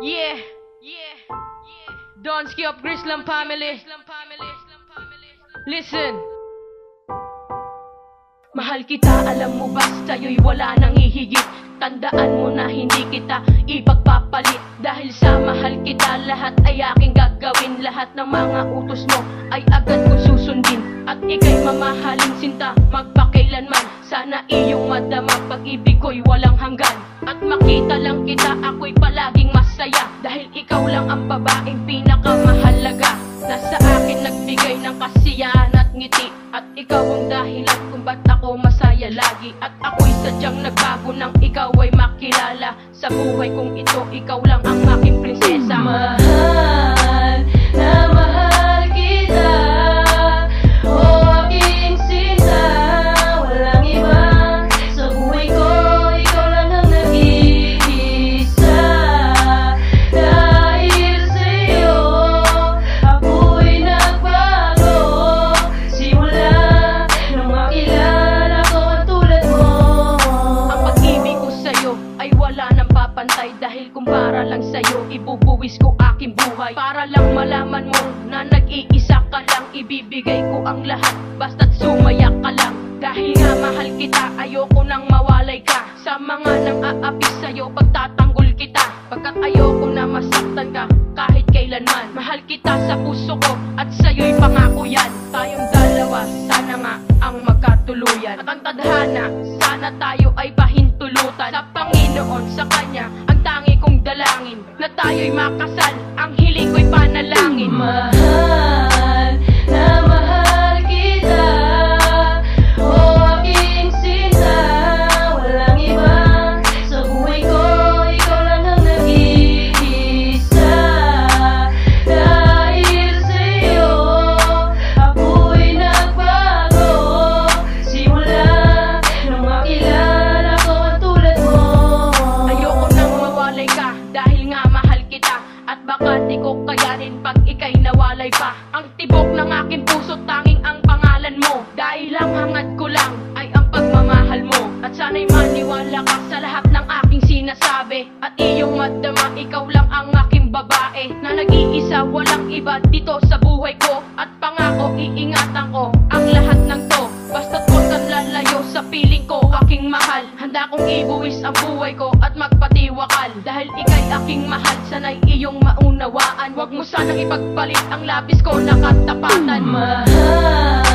Yeah, Don't skip Grislam family. Listen. Mahal kita, alam mo ba sa'yo'y wala nang hihigit. Tandaan mo na hindi kita ipagpapalit. Dahil sa mahal kita, lahat ay aking gagawin. Lahat ng mga utos mo ay agad kong susundin. At ika'y mamahalin sinta, magpakailanman. Sana iyong madama, pag-ibig ko'y walang hanggan. At makita lang kita, ako'y palaging masaya. Dahil ikaw lang ang babaeng pinakamahalaga. Nasa akin nagbigay ng kasiyahan at ngiti. At ikaw ang dahilan kung ba't ako masaya lagi. At ako'y sadyang nagbago nang ikaw ay makilala. Sa buhay kong ito, ikaw lang ang aking prinsesa. Mahal na mahal kita, oh aking sinta. Walang iba sa buhay ko, ikaw lang ang nag-iisa. Dahil sa'yo, ako'y nagbago. Simula nung makilala ko ang tulad mo. Ang pag-ibig ko sa'yo ay wala nang papantay. Dahil kung para lang sa'yo, ibubuwis ko aking buhay. Para lang malaman mo na nag-iisa ka lang. Ibibigay ko ang lahat, basta't sumaya ka lang. Dahil nga mahal kita, ayoko nang mawalay ka. Sa mga nang aapis sa'yo, pagtatanggol kita. Pagkat ayoko na masaktan ka kahit kailanman. Mahal kita sa puso ko at sa'yo'y pangako yan. Tayong dalawa, sana nga ang magkatuluyan. At ang tadhana, sana tayo ay pahintulutan. Sa Panginoon, sa Kanya, ang tangi kong dalangin na tayo'y makasal, ang hiling ko'y panalangin. Mahal na mahal kita, oh aking sinta. Walang iba sa buhay ko, ikaw lang ang nag-iisa. Dahil sa'yo, ako'y nagbago. Simula nung makilala ko ang tulad mo. Ayoko nang mawalay ka dahil nga mahal kita. At baka di ko kayanin pag ika'y nawalay pa. Ang tibok ng aking puso, tanging ang pangalan mo. Dahil lang hangad ko lang ay ang pagmamahal mo. At sana'y maniwala ka sa lahat ng aking sinasabi. At iyong madama, ikaw lang ang aking babae na nag-iisa, walang iba dito sa buhay ko. At pangako, iingatan ko ang lahat ng to. Basta't huwag kang lalayo sa piling ko, aking mahal. Handa kong ibuwis ang buhay ko at magpatiwakal. Dahil ika'y aking mahal, sana'y iyong maunawaan. Huwag mo sanang ipagpalit ang labis ko na katapatan. Mahal